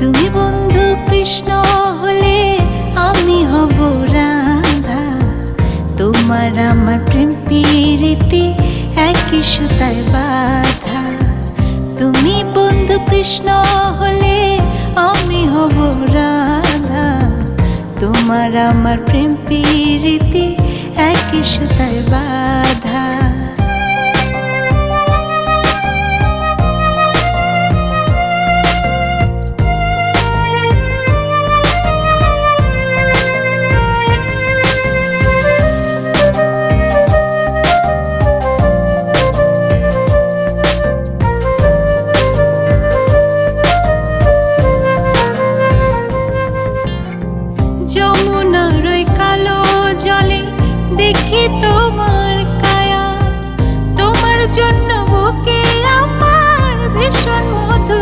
তুমি বন্ধু কৃষ্ণ হলে আমি হব রাধা। তোমার আমার প্রেম প্রীতি একই সুতায় বাঁধা। তুমি বন্ধু কৃষ্ণ হলে আমি হব রাধা। তোমার আমার প্রেম প্রীতি একই সুতায় বাঁধা। যমুনার ওই কালো জলে দেখি তো